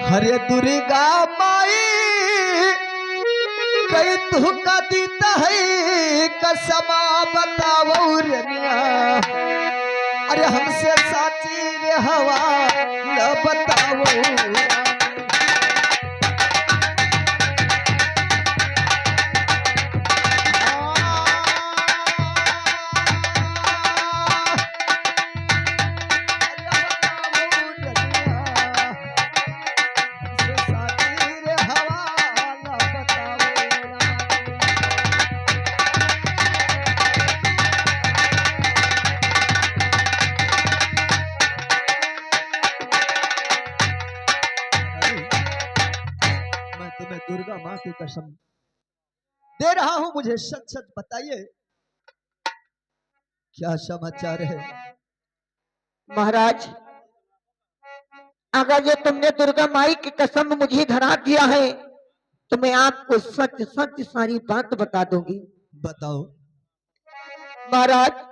हरे दुर्गा माई कई तू का दीता है कसमा बताओ रनिया। अरे हमसे साची रे हवा न बताओ। दुर्गा माँ की कसम दे रहा हूं, मुझे सच सच बताइए क्या समाचार है। महाराज, अगर ये तुमने दुर्गा माई की कसम मुझे धरा दिया है तो मैं आपको सच सच सारी बात बता दूंगी। बताओ। महाराज,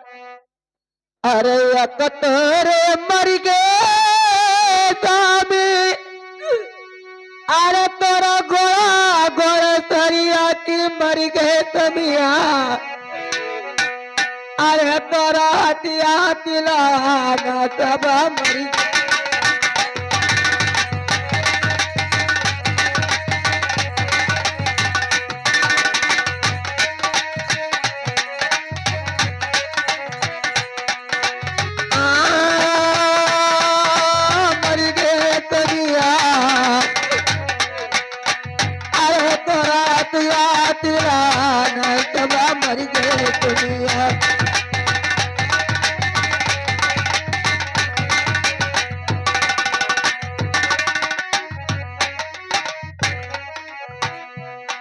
अरे अकतरे मर गए स्वामी, अरे तोरा गोड़ा गोड़ा सरिया की मर गए तमिया, अरे तोरा हटिया तिलाना सब मर गए।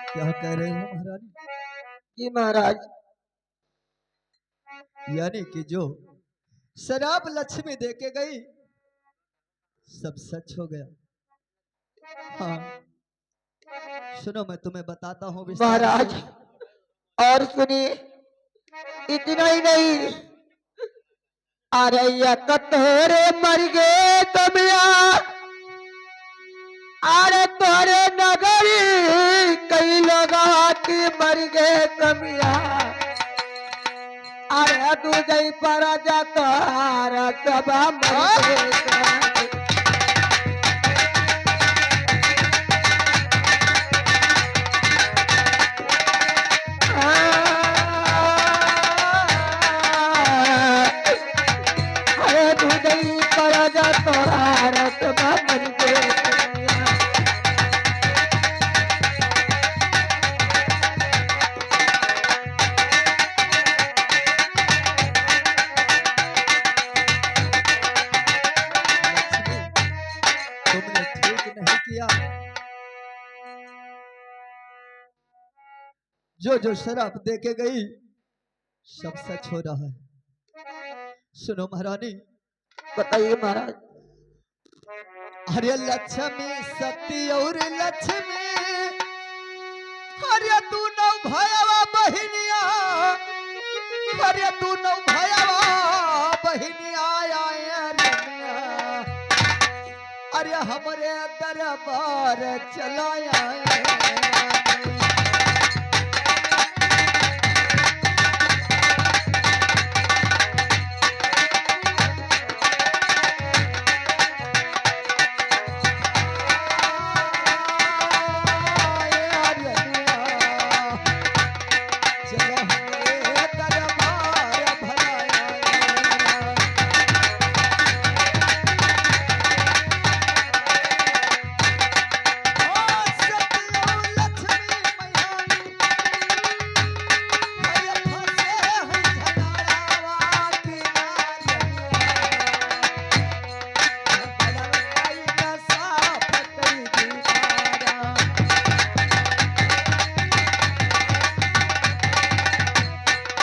क्या कह रहे हो महारानी? जी महाराज, यानी कि जो शराब लक्ष्मी दे के गई सब सच हो गया। हाँ सुनो, मैं तुम्हें बताता हूँ विस्तार महाराज से। और सुनिए, इतना ही नहीं, अरे कतरे मर गए तमिया, अरे तोरे नगरी कई लोग आके मर गए तमिया, अरे तू जई पर जाता सब मर गए। अरे तू जई पर जाता सब मर गए। तुमने ठीक नहीं किया। जो जो शराब दे के गई सब सच हो रहा है। सुनो महारानी। बताइए महाराज। अरे लक्ष्मी सती और लक्ष्मी, अरे तू नौ भयवा बहिनिया, अरे तू नौ भयवा बहिनिया रनिया। अरे हमरे दरबार चलाया।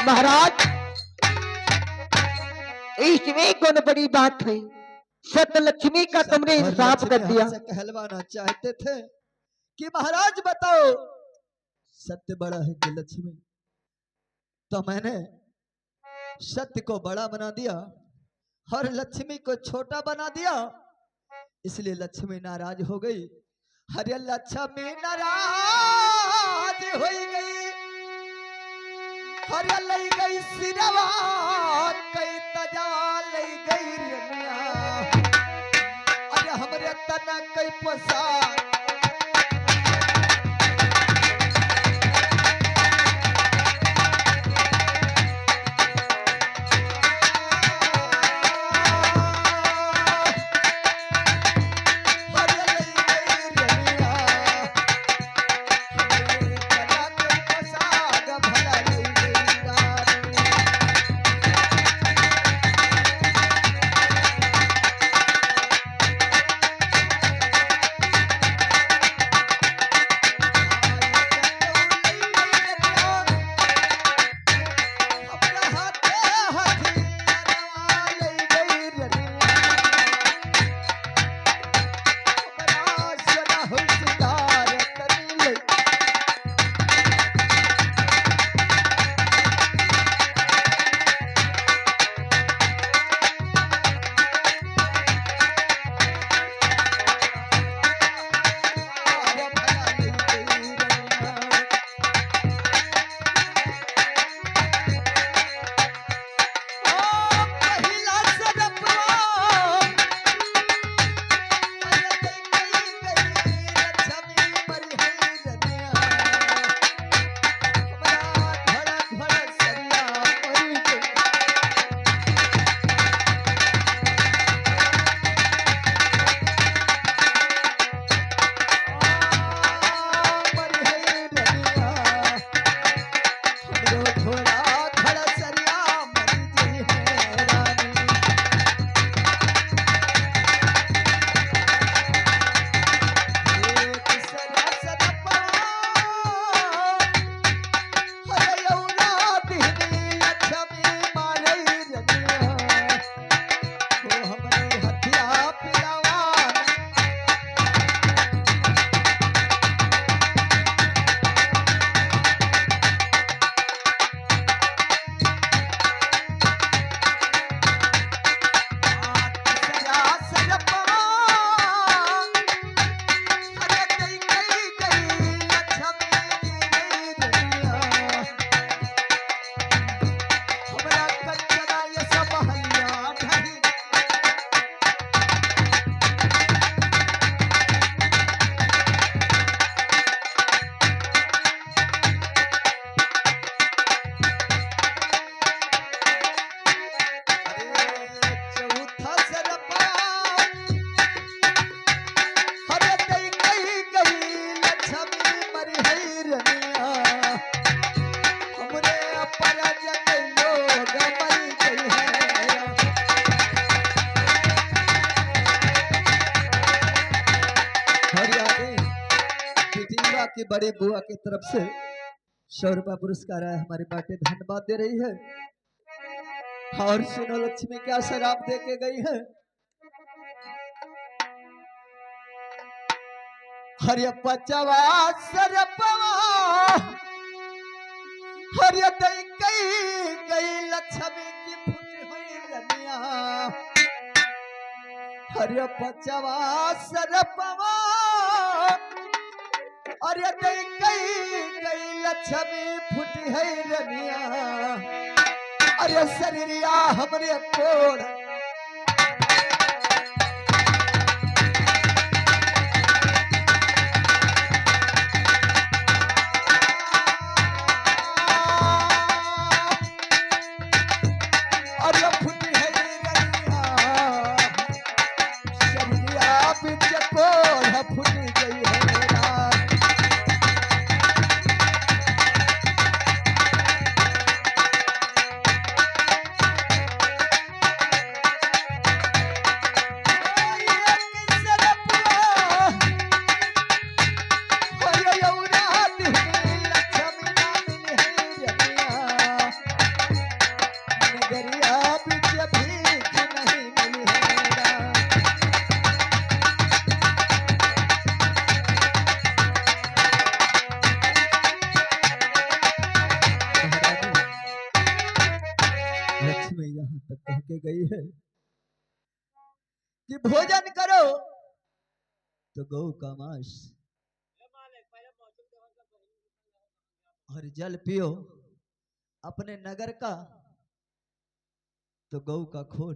महाराज, इसमें कौन बड़ी बात है? सतलक्ष्मी का तुमने इंसाफ कर दिया। कहलवाना चाहते थे कि महाराज बताओ सत्य बड़ा है कि लक्ष्मी, तो मैंने सत्य को बड़ा बना दिया और लक्ष्मी को छोटा बना दिया। इसलिए लक्ष्मी नाराज हो गई। अरे लक्ष्मी नाराज हो गई, अरे लई गई सिरवा कई तजा लई गई रनिया, अरे हमरे तना कई पसा की बड़ी बुआ की तरफ से 100 रुपया पुरस्कार है, हमारी बातें धन्यवाद दे रही है। और सुनो लक्ष्मी क्या शराब दे के गई है। हरिय पचवा सरपवा हरिय दई गई लक्ष्मी की फूटी हुई रनिया, हरिय पचवा सरपवा अरे दई गई लक्ष्मी फूटी है रनिया, अरे शरीरिया हमरे कोड़ अरे फूटी है रनिया, शरीरिया बिच कोड़ फूटी गई है। लक्ष्मी यहाँ तक कह के गई है कि भोजन करो तो गौ का मांस और जल पियो अपने नगर का तो गौ का खून।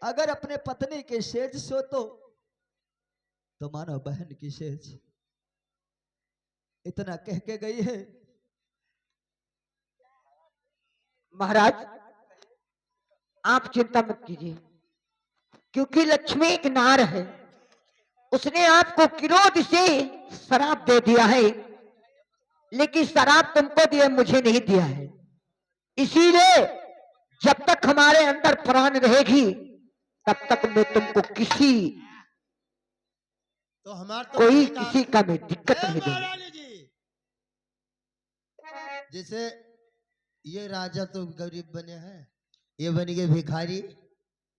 अगर अपने पत्नी के सेज सो तो मानो बहन की सेज। इतना कह के गई है। महाराज आप चिंता मत कीजिए, क्योंकि लक्ष्मी एक नार है, उसने आपको क्रोध से शराब दे दिया है, लेकिन शराब तुमको दिया मुझे नहीं दिया है। इसीलिए जब तक हमारे अंदर प्राण रहेगी तब तक मैं तुमको किसी तो हमार तो कोई वही काम- किसी का मैं दिक्कत ए, नहीं दूंगा। महारानी जी, जैसे ये राजा तो गरीब बने हैं, ये बन गए भिखारी,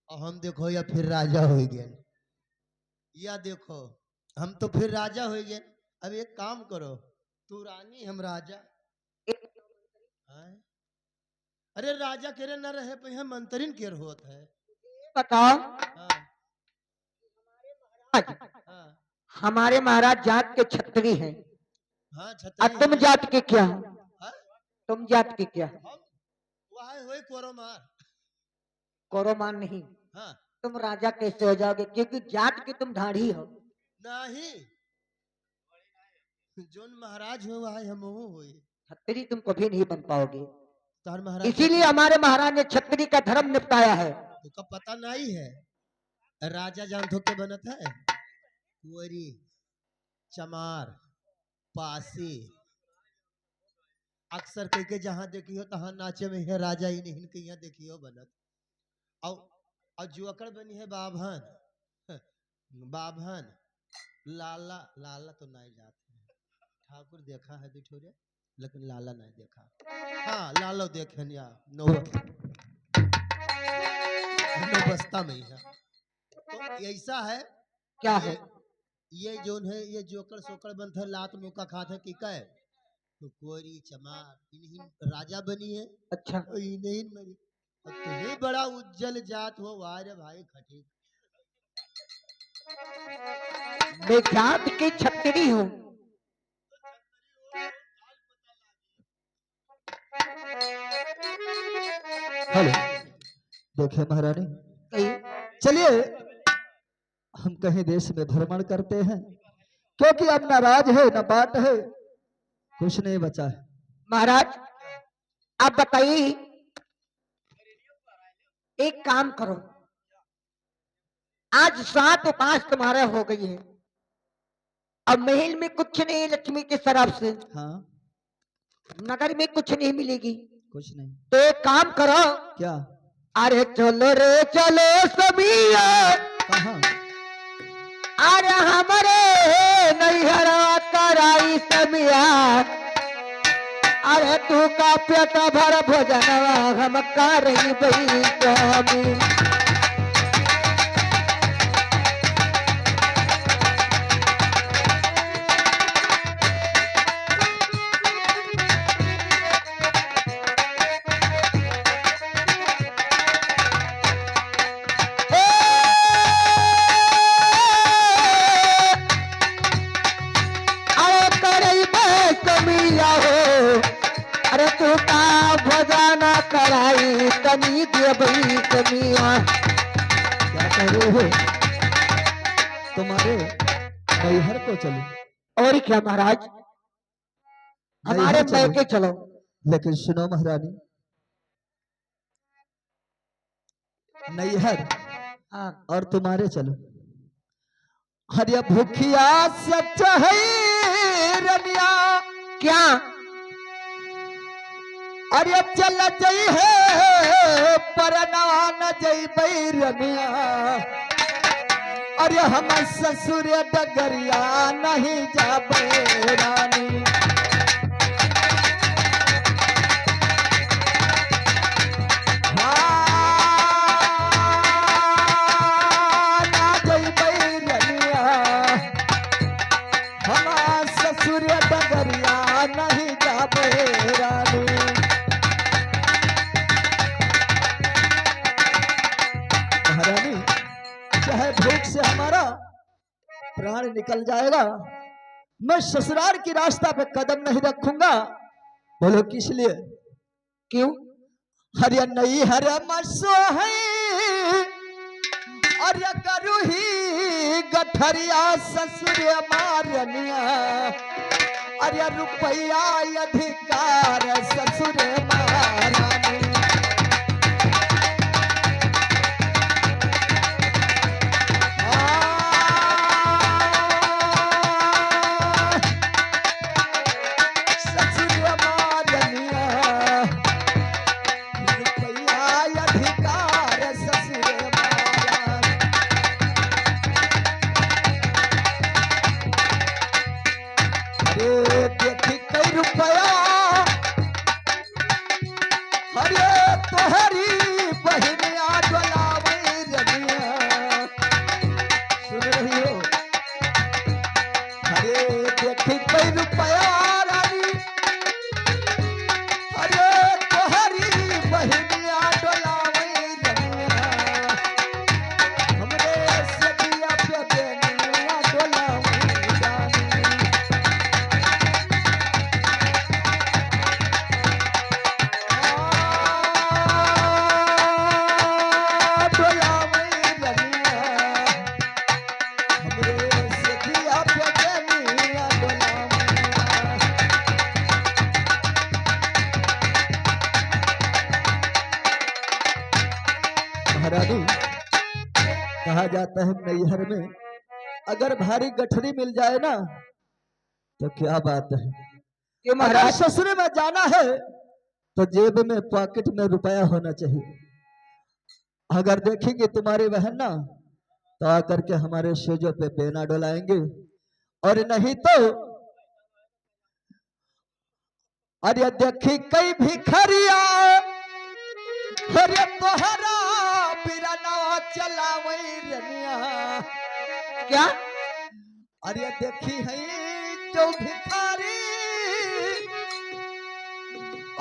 और हम देखो या फिर राजा हो गए। या देखो हम तो फिर राजा हो गए। अब एक काम करो, तू रानी हम राजा। हैं? अरे राजा केरे न रहे पे हम मंत्रिन केर होत है। बताओ हाँ, आज हाँ, हमारे महाराज जात के छत्री हैं, हाँ, और छतरी तुम हैं। जात के क्या? हाँ? तुम जात के क्या? हम वहाँ हुए कोरो मार। कौरवमान नहीं, हाँ, तुम राजा कैसे हो जाओगे? क्योंकि जात के तुम ढाढ़ी हो। नहीं, जोन महाराज हो वहाँ हम हुई। छत्री तुम कभी नहीं बन पाओगे। तार महाराज इसीलिए हमारे महाराज ने छत्री का धर्म निपटाया है। तुका पता नहीं है, राजा जान थो के बनत है कुंवरी, चमार, पासी। अक्सर कह के जहाँ देखी हो तहाँ नाचे में है राजा ही नहीं के यहाँ देखी हो बनत। और जो अकड़ बनी है बाभन, बाभन लाला, लाला तो नहीं जाते हैं। ठाकुर देखा है बिठोरे, लेकिन लाला नहीं देखा। हाँ लालो देखे या नो बस्ता में ही है। तो ऐसा है क्या ये, है? ये जोन है ये जोकर सोकर बनता है, लात मुका खाते की का है तो कोरी चमार इन्हीं राजा बनी है। अच्छा, और इन्हीं मरी, और तुम्हें बड़ा उज्जवल जात हो वारे भाई खटी। मैं जात की छत्री हूँ। हेलो, देखे महारानी, कही चलिए हम कहीं देश में भ्रमण करते हैं, क्योंकि अब न राज है न बाट है, कुछ नहीं बचा है। महाराज आप बताइए, एक काम करो, आज 7 उपास तुम्हारा हो गई है, अब महल में कुछ नहीं, लक्ष्मी के शराब से हाँ, नगर में कुछ नहीं मिलेगी। कुछ नहीं। तो एक काम करो, क्या? अरे चलो रे चलो समिया, कहाँ? अरे हमारे नैहरा कराई समिया, अरे तू का पेट भर भोजनवा हम करई बई स्वामी। अरे करई बई समिया हो, अरे तू का भोजन कराई तनी देबई समिया। क्या कह रहे हो? तुम्हारे नैहर को चलो। और क्या महाराज, हमारे नैहर चलो। मैके चलो। लेकिन सुनो महारानी, नैहर हाँ, और तुम्हारे चलो। हरिया भूखिया सब चाहे रनिया, क्या? अरे चल जई है परना न जई बैरनिया, अरे हम ससुर डगरिया नहीं जाबे रानी। हाँ, ना जई बैरनिया, हम ससुर डगरिया नहीं जाबे रानी। महारानी, चाहे भूख से हमारा प्राण निकल जाएगा, मैं ससुराल की रास्ता पे कदम नहीं रखूंगा। बोलो किस लिए? क्यों? हरे नहीं हरे मसो है, अरे करू ही गठरिया ससुर मारनिया, अरे रुपया अधिकार ससुर मारनिया। महारानी, कहा जाता है नैहर में अगर भारी गठरी मिल जाए ना तो क्या बात है। क्यों अगर महाराज? ससुर में जाना है तो जेब में पॉकेट में रुपया होना चाहिए। अगर देखेंगे तुम्हारी बहन ना तो आकर के हमारे सेजों पे बेना डोलाएंगे, और नहीं तो अरे देखी कई भिखरिया, अरे तोहरा बिरना चलावई रनिया। क्या? अरे देखी है जो भिखारी,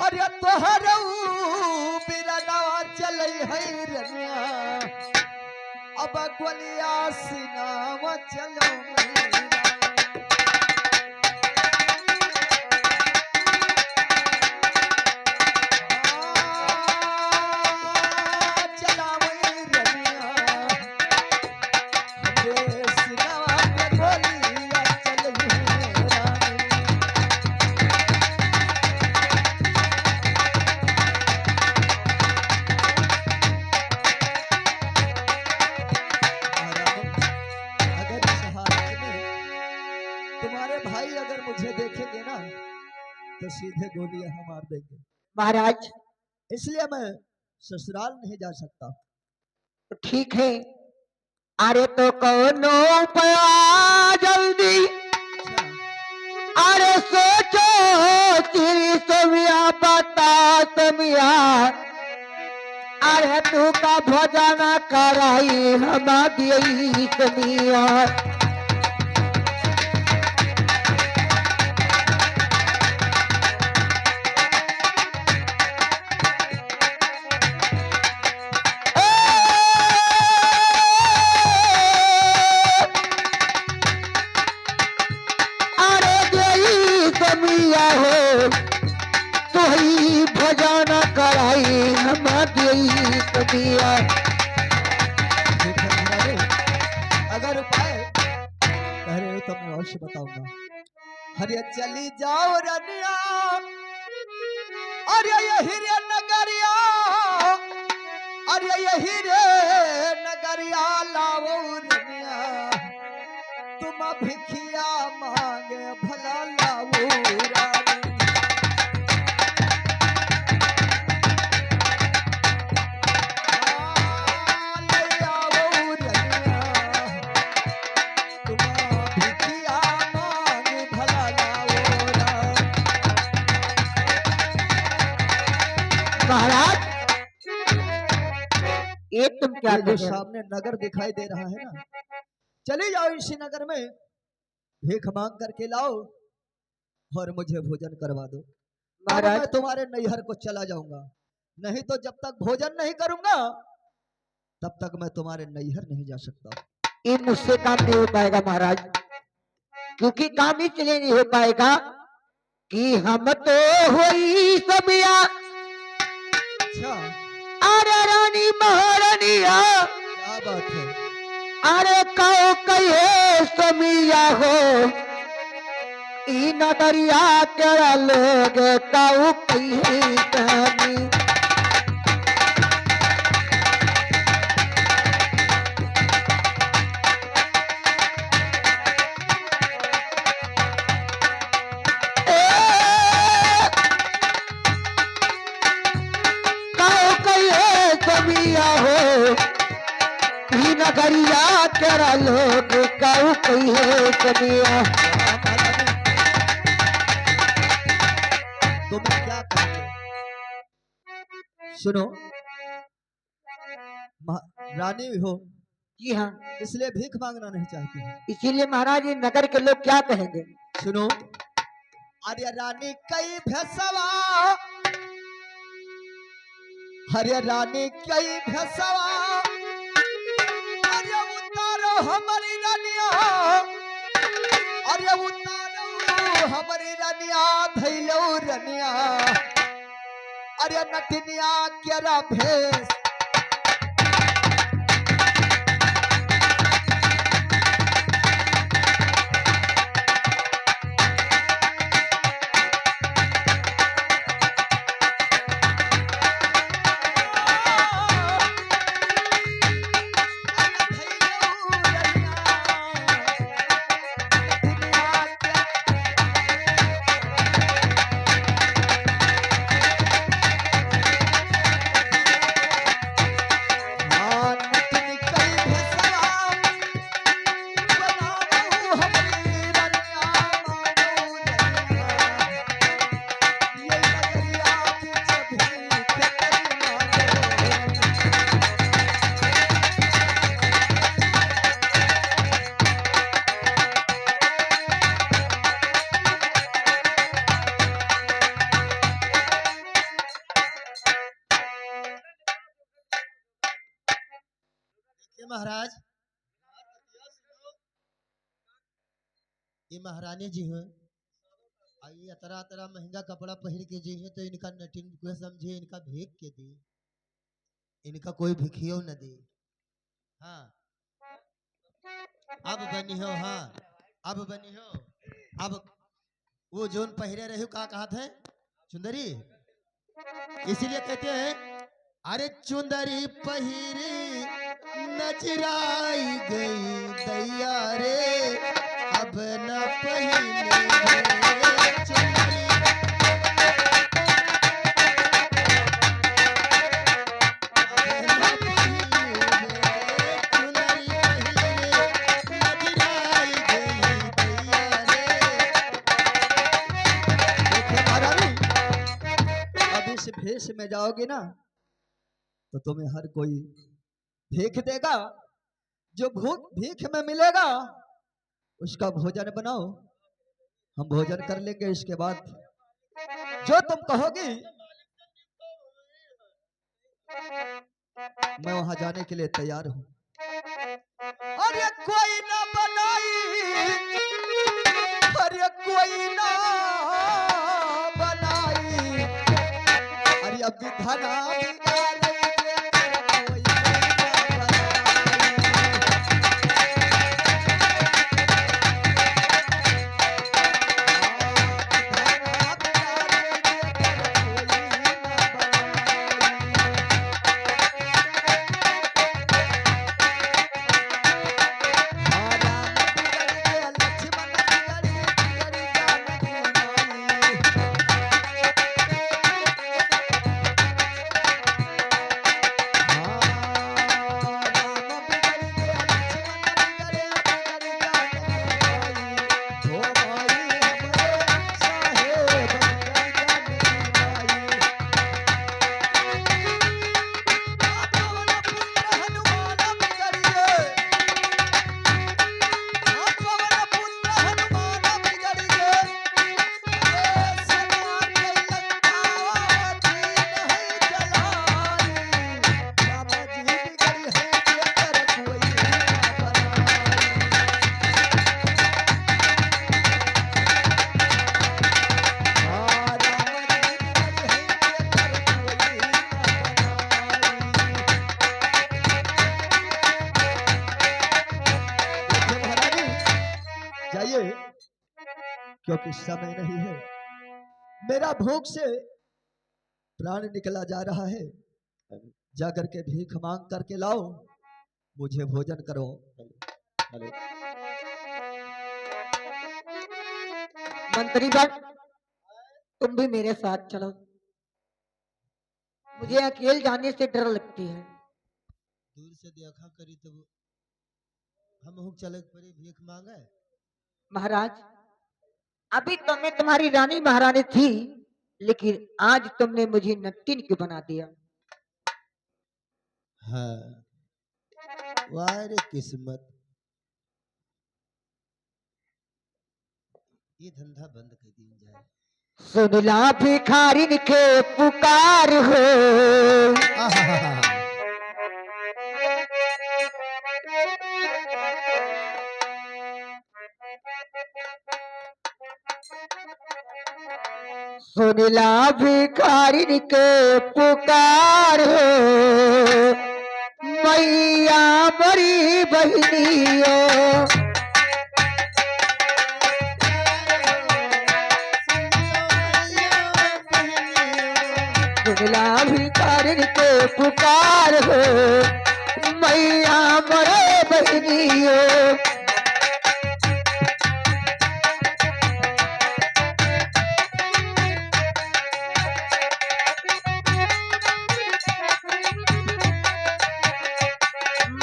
अरे तोहरा बिरना चलई है रनिया, अब गोलिया सिनावा चलो तुम्हारे भाई अगर मुझे देखेंगे ना तो सीधे गोलियां हम मार देंगे। महाराज इसलिए मैं ससुराल नहीं जा सकता। तो ठीक है, अरे तो कौनो उपाय जल्दी, अरे सोचो तेरी समिया बता समिया, अरे तू का भोजन कराई हम दियई समिया। अरे देई समिया हो तू ही भोजन कराई हम दियई समिया। ठीक है महाराज, अगर उपाय कह रहे हो तो मैं अवश्य बताऊंगा। अरे चली जाओ रनिया, अरे यही रे नगरिया, अरे यही रे नगरिया लाओ रनिया, तुम भिखिया मांगे भला लाओ रानी। ले आओ रनिया, तुम भिखिया मांगे भला लाओ रानी। महाराज ये तुम क्या ये जो कर रहे हो? सामने नगर दिखाई दे रहा है ना, चले जाओ इसी नगर में भीख मांग करके लाओ और मुझे भोजन करवा दो। अब महाराज मैं तुम्हारे नैहर को चला जाऊंगा, नहीं तो जब तक भोजन नहीं करूंगा तब तक मैं तुम्हारे नैहर नहीं जा सकता। ये मुझसे काम नहीं हो पाएगा महाराज। क्योंकि काम इसलिए नहीं हो पाएगा कि हम तो हुई सबिया अच्छा, अरे रानी महारानिया क्या बात है। अरे कहो कहे समिया हो ई नगरिया के लोग कहो कहे कहानी नगरिया तेरा लोग कहू कहिए कनिया तुम्हें क्या कहेंगे। सुनो, रानी हो जी हाँ, इसलिए भीख मांगना नहीं चाहती है। इसीलिए महाराज ये नगर के लोग क्या कहेंगे। सुनो, अरे रानी कई भैसवा, अरे रानी कई भैसवा, अरे उतारो हमारी रानिया, अरे उतारो हमारी रानिया, धैलो रनिया, अरे नटनिया केरा भेस, महाराज ये महारानी जी हैं, ये तरह तरह महंगा कपड़ा पहन के जी है तो इनका नटिन को समझे, इनका भीख के दी, इनका कोई भिखियो न दे। हाँ अब बनी हो, हाँ अब बनी हो, अब वो जोन पहरे रहे का कहा थे चुंदरी, इसीलिए कहते हैं अरे चुंदरी पहिरी नजराई गई दैया रे, अब न पहिनी चुंदरी। इस भेष में जाओगे ना तो तुम्हें हर कोई भीख देगा, जो भीख में मिलेगा उसका भोजन बनाओ, हम भोजन कर लेंगे, इसके बाद जो तुम कहोगी मैं वहां जाने के लिए तैयार हूं। अरे कोई ना बनाई, अरे कोई ना बनाई, अरे अब धना जाइए, क्योंकि समय नहीं है। मेरा भूख से प्राण निकला जा रहा है। जाकर के भीख मांग करके लाओ, मुझे भोजन करो। मंत्री बन, तुम भी मेरे साथ चलो। मुझे अकेले जाने से डर लगती है। दूर से देखा करी तो हम चले पड़े भीख मांगे। महाराज, अभी तो मैं तुम्हारी रानी महारानी थी, लेकिन आज तुमने मुझे नट्टिन क्यों बना दिया? हाँ, वाह रे किस्मत, ये धंधा बंद कर दी जाए। सुनला भिखारी के पुकार हो, आहा, सुनला भिखारी के पुकार हो, मैया बड़ी बहनियो। सुनला भिखारी के पुकार हो, मैया बड़े बहनियो।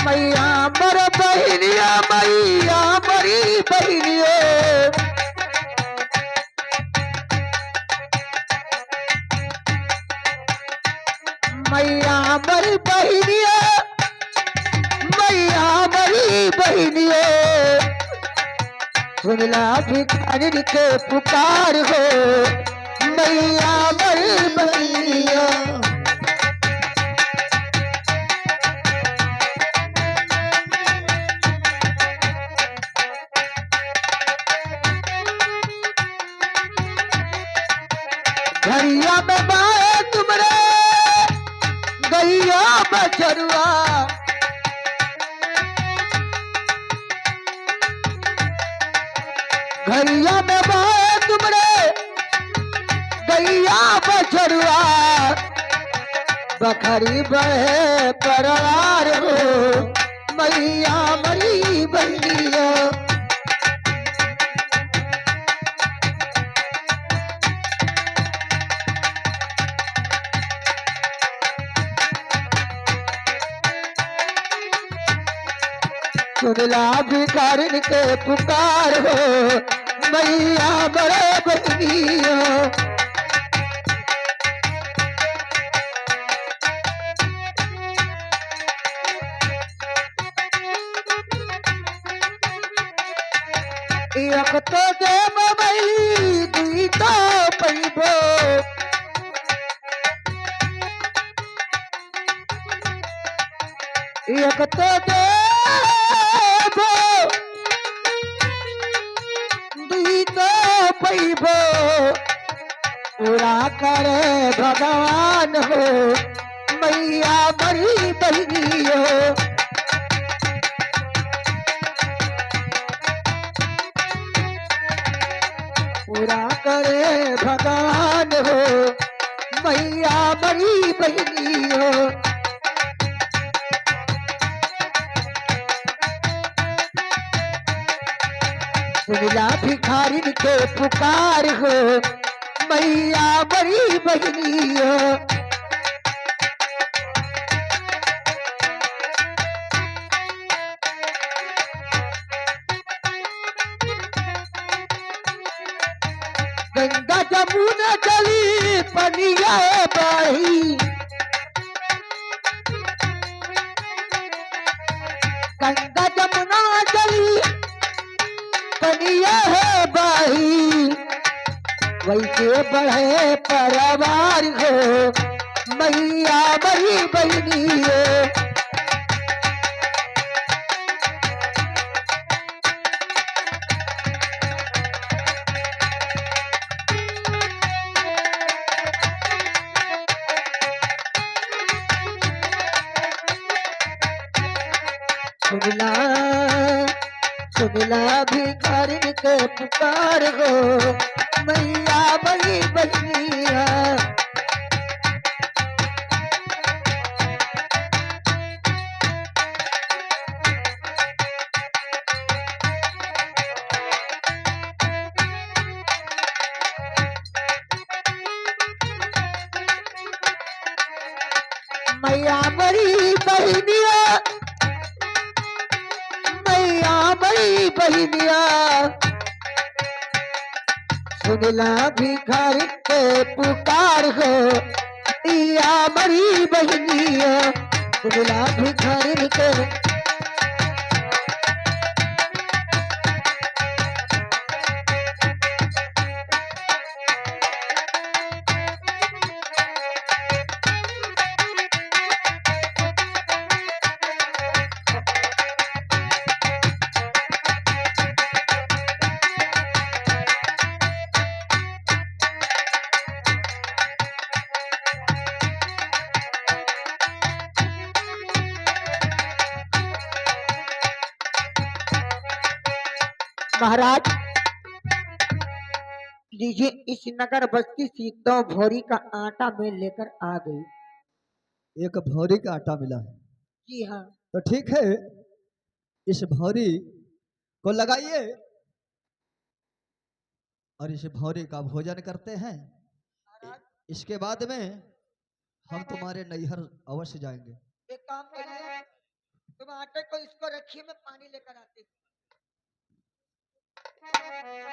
मैया मर बहनिया, मैया मरी बहनियो। मैया मरी बहनियो, मैया मरी बहनियो। सुनला भिखारी के पुकार हो, मैया मरी बहनियो। घरिया में बाए तुमरे गैया बछरुआ, घरिया में बाए तुमरे गैया बछरुआ। बखरी बहे परवार हो, मैया मरी बहनिया। सुनला भिखारी के पुकार हो, मैया बड़े बहनियो। एक तो दे मई दुई तो पैबो, एक तो दे दुई तो पैबो। पूरा करे भगवान हो, मैया बड़ी बहनियो। पूरा करे भगवान हो, मैया बड़ी बहनियो। सुनला भिखारी के पुकार हो, मैया बड़ी बहनियो। गंगा जमुना चली पनिया बही, गंगा जमुना चली पनिया है बही। वैसे बढ़े परवार हो, मैया बड़ी बहनियो। सुनला सुनला भिखारिन के पुकार हो मैया बड़ी बहनिया। मैया बड़ी बहनिया, मैया बड़ी बहनिया, सुनला भिखारी के पुकार हो मैया बड़ी बहनिया, सुनला भिखारी के। महाराज लीजिए इस नगर बस्ती से 2 भोरी का आटा मैं लेकर आ गई। एक भौरी का आटा मिला है। जी हाँ। तो ठीक है, इस भौरी को लगाइए और इस भौरी का भोजन करते हैं। इसके बाद में हम तुम्हारे नैहर अवश्य जाएंगे। एक काम करिए, तुम आटे को इसको रखिए, मैं पानी लेकर आती हूँ।